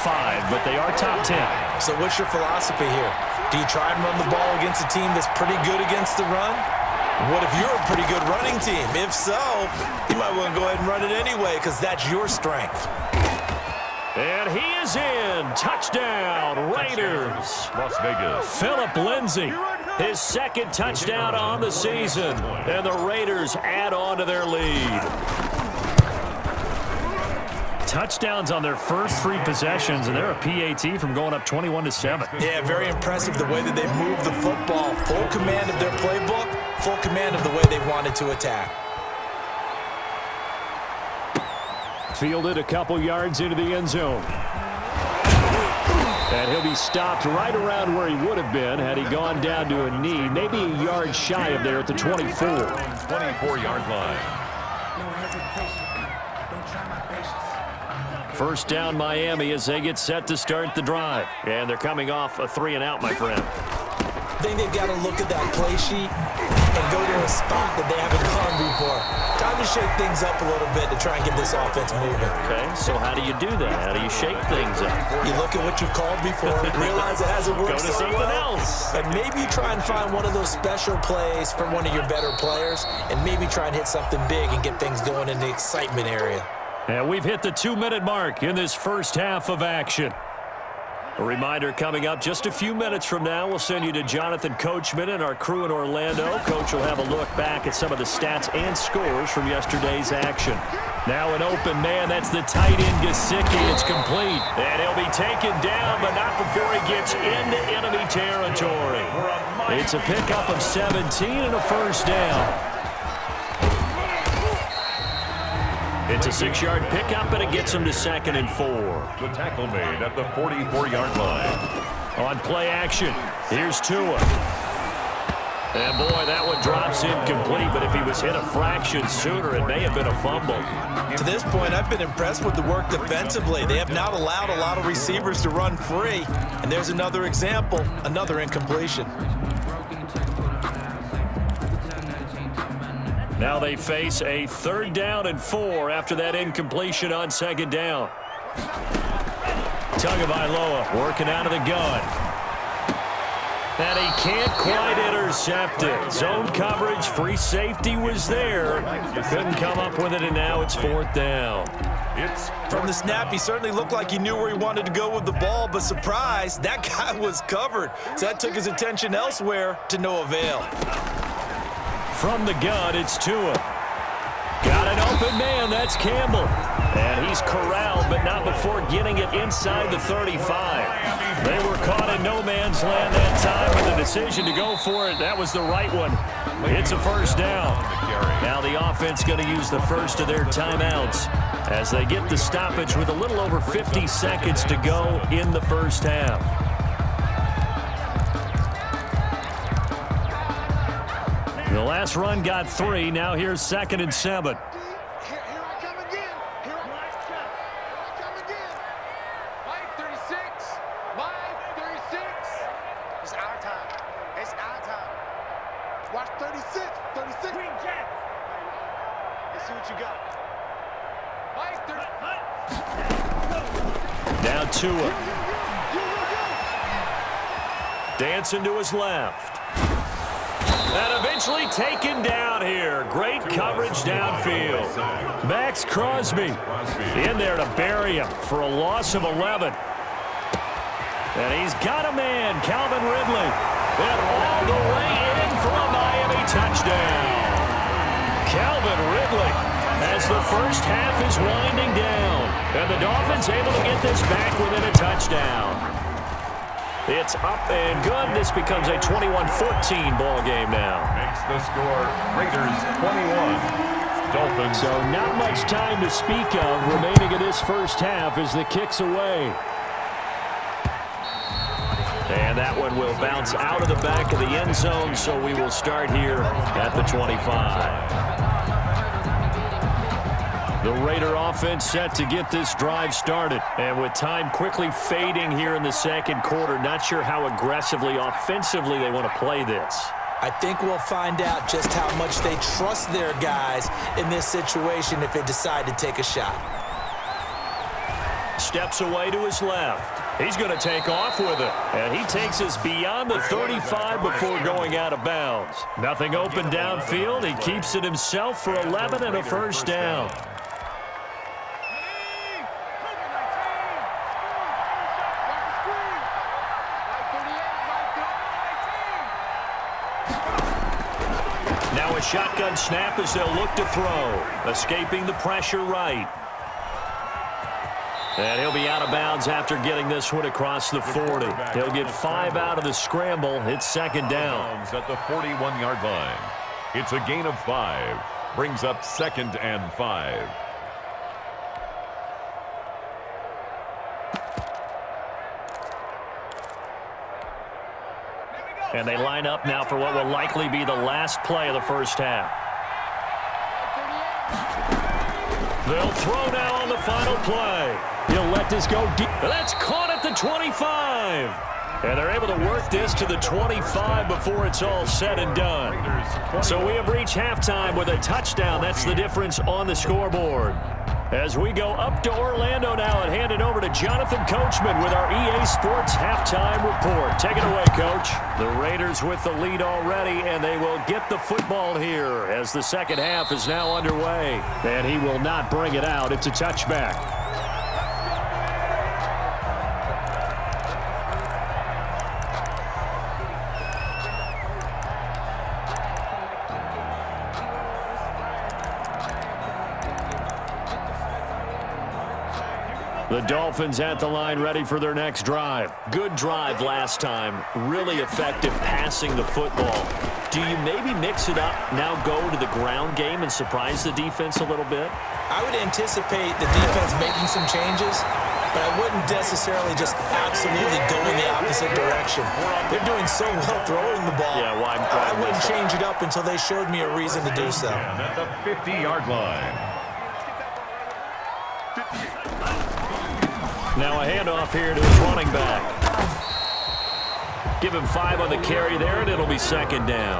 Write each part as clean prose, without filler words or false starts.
5, but they are top 10. So what's your philosophy here? Do you try and run the ball against a team that's pretty good against the run? What if you're a pretty good running team? If so, you might want to go ahead and run it anyway because that's your strength. And he is in. Touchdown, Raiders. Las Vegas. Phillip Lindsay, his second touchdown on the season. And the Raiders add on to their lead. Touchdowns on their first 3 possessions, and they're a PAT from going up 21-7. Yeah, very impressive the way that they move the football. Full command of their playbook, full command of the way they wanted to attack. Fielded a couple yards into the end zone. And he'll be stopped right around where he would have been had he gone down to a knee, maybe a yard shy of there at the 24. 24-yard line. First down Miami as they get set to start the drive. And they're coming off a 3-and-out, my friend. I think they've got to look at that play sheet and go to a spot that they haven't gone before. Time to shake things up a little bit to try and get this offense moving. Okay, so how do you do that? How do you shake things up? You look at what you've called before, realize it hasn't worked Go to something else. And maybe you try and find one of those special plays from one of your better players, and maybe try and hit something big and get things going in the excitement area. And we've hit the 2-minute mark in this first half of action. A reminder coming up just a few minutes from now, we'll send you to Jonathan Coachman and our crew in Orlando. Coach will have a look back at some of the stats and scores from yesterday's action. Now an open man, that's the tight end Gesicki. It's complete. And he'll be taken down, but not before he gets into enemy territory. It's a pickup of 17 and a first down. It's a 6-yard pickup, and it gets him to 2nd and 4. The tackle made at the 44-yard line. On play action, here's Tua. And boy, that one drops incomplete, but if he was hit a fraction sooner, it may have been a fumble. To this point, I've been impressed with the work defensively. They have not allowed a lot of receivers to run free. And there's another example, another incompletion. Now they face a 3rd down and 4 after that incompletion on 2nd down. Tagovailoa working out of the gun. And he can't quite intercept it. Zone coverage, free safety was there. Couldn't come up with it, and now it's 4th down. From the snap, he certainly looked like he knew where he wanted to go with the ball, but surprise, that guy was covered. So that took his attention elsewhere to no avail. From the gun, it's Tua. Got an open man, that's Campbell. And he's corralled, but not before getting it inside the 35. They were caught in no man's land that time with the decision to go for it. That was the right one. It's a first down. Now the offense going to use the first of their timeouts as they get the stoppage with a little over 50 seconds to go in the first half. The last run got 3. Now here's 2nd and 7. Here I come again. Here I come again. Mike 36. Mike 36. It's our time. It's our time. Watch 36. 36. Green Jack. Let's see what you got. Mike 30. Now Tua. Dancing to his left. And eventually taken down here. Great coverage downfield. Max Crosby in there to bury him for a loss of 11. And he's got a man, Calvin Ridley. And all the way in for a Miami touchdown. Calvin Ridley as the first half is winding down. And the Dolphins able to get this back within a touchdown. It's up and good. This becomes a 21-14 ball game now. Makes the score Raiders 21. Dolphins. So not much time to speak of remaining in this first half as the kick's away. And that one will bounce out of the back of the end zone, so we will start here at the 25. The Raider offense set to get this drive started. And with time quickly fading here in the second quarter, not sure how aggressively, offensively they want to play this. I think we'll find out just how much they trust their guys in this situation if they decide to take a shot. Steps away to his left. He's going to take off with it. And he takes us beyond the 35 before going out of bounds. Nothing open downfield. He keeps it himself for 11 and a first down. Now a shotgun snap as they'll look to throw. Escaping the pressure right. And he'll be out of bounds after getting this one across the 40. He'll get 5 out of the scramble. It's second down. At the 41-yard line. It's a gain of 5. Brings up 2nd and 5. And they line up now for what will likely be the last play of the first half. They'll throw now on the final play. He'll let this go deep. That's caught at the 25. And they're able to work this to the 25 before it's all said and done. So we have reached halftime with a touchdown. That's the difference on the scoreboard. As we go up to Orlando now and hand it over to Jonathan Coachman with our EA Sports Halftime Report. Take it away, Coach. The Raiders with the lead already, and they will get the football here as the second half is now underway. And he will not bring it out. It's a touchback. The Dolphins at the line ready for their next drive. Good drive last time. Really effective passing the football. Do you maybe mix it up, now go to the ground game and surprise the defense a little bit? I would anticipate the defense making some changes, but I wouldn't necessarily just absolutely go in the opposite direction. They're doing so well throwing the ball. Yeah, well, I wouldn't change it up until they showed me a reason to do so. At the 50-yard line. Now a handoff here to his running back. Give him 5 on the carry there, and it'll be second down.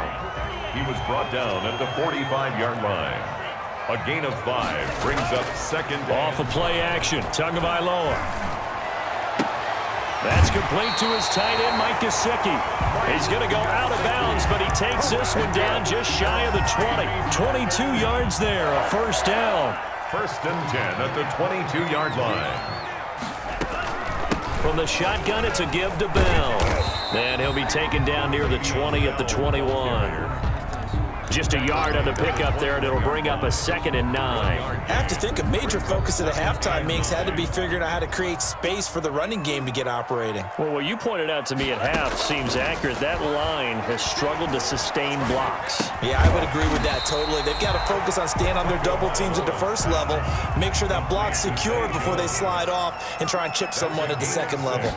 He was brought down at the 45-yard line. A gain of 5 brings up second down. Off a play action. Tagovailoa. That's complete to his tight end, Mike Gesicki. He's going to go out of bounds, but he takes this one down just shy of the 20. 22 yards there, a first down. 1st and 10 at the 22-yard line. From the shotgun, it's a give to Bell. And he'll be taken down near the 20 at the 21. Just a yard on the pickup there, and it'll bring up a 2nd and 9. I have to think a major focus of the halftime meetings had to be figuring out how to create space for the running game to get operating. Well, what you pointed out to me at half seems accurate. That line has struggled to sustain blocks. Yeah, I would agree with that totally. They've got to focus on staying on their double teams at the first level, make sure that block's secured before they slide off and try and chip someone at the second level.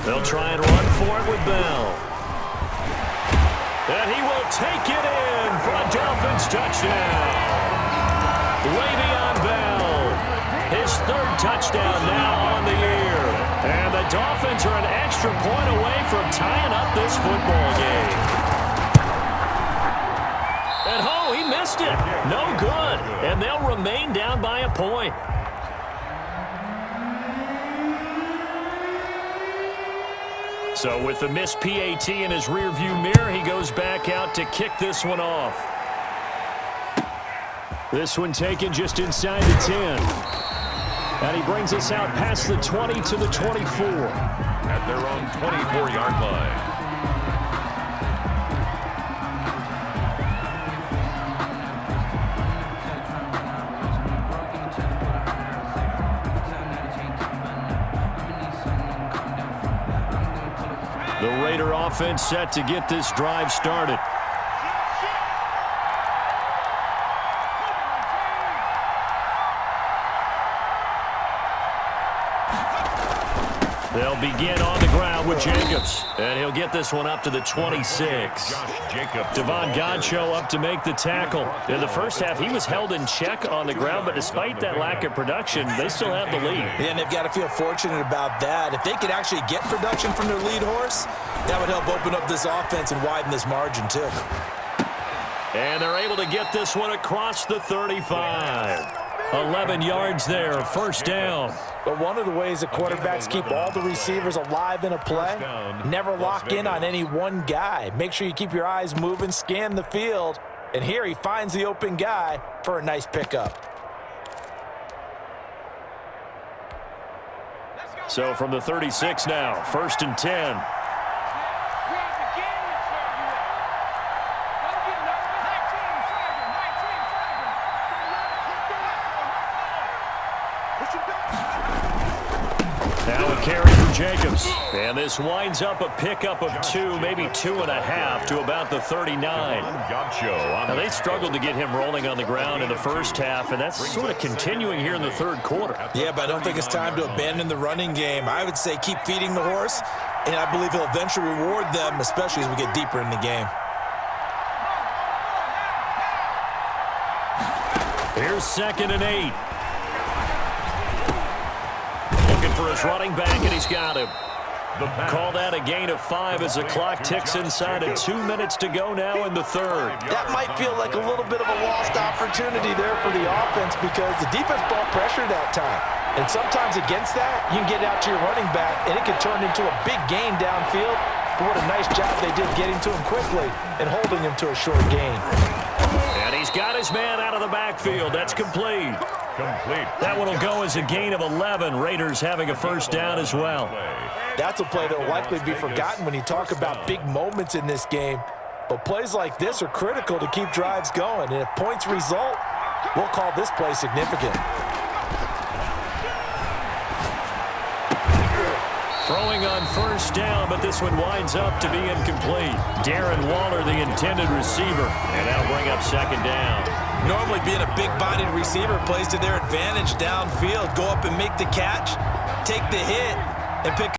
They'll try and run for it with Bell. And he will take it in for a Dolphins touchdown. Way beyond Bell. His 3rd touchdown now on the year. And the Dolphins are an extra point away from tying up this football game. And he missed it. No good. And they'll remain down by a point. So with the missed PAT in his rearview mirror, he goes back out to kick this one off. This one taken just inside the 10. And he brings us out past the 20 to the 24. At their own 24-yard line. The Raider offense set to get this drive started. They'll begin on the ground with Jacobs. And he'll get this one up to the 26. Devon Godchaux up to make the tackle. In the first half, he was held in check on the ground, but despite that lack of production, they still have the lead. And they've got to feel fortunate about that. If they could actually get production from their lead horse, that would help open up this offense and widen this margin, too. And they're able to get this one across the 35. 11 yards there, first down. But one of the ways that quarterbacks keep all the receivers alive in a play, never lock in on any one guy. Make sure you keep your eyes moving, scan the field, and here he finds the open guy for a nice pickup. So from the 36 now, first and 10. Now a carry for Jacobs. And this winds up a pickup of 2, maybe 2.5 to about the 39. Now they struggled to get him rolling on the ground in the first half, and that's sort of continuing here in the third quarter. Yeah, but I don't think it's time to abandon the running game. I would say keep feeding the horse, and I believe he'll eventually reward them, especially as we get deeper in the game. Here's 2nd and 8. For his running back, and he's got him. Call that a gain of 5 as the clock ticks inside of 2 minutes to go now in the third. That might feel like a little bit of a lost opportunity there for the offense because the defense brought pressure that time. And sometimes against that, you can get out to your running back, and it can turn into a big gain downfield. But what a nice job they did getting to him quickly and holding him to a short gain. And he's got his man out of the backfield. That's complete. That one will go as a gain of 11. Raiders having a first down as well. That's a play that will likely be forgotten when you talk about big moments in this game. But plays like this are critical to keep drives going. And if points result, we'll call this play significant. Throwing on first down, but this one winds up to be incomplete. Darren Waller, the intended receiver, and that'll bring up 2nd down. Normally being a big-bodied receiver plays to their advantage downfield. Go up and make the catch, take the hit, and pick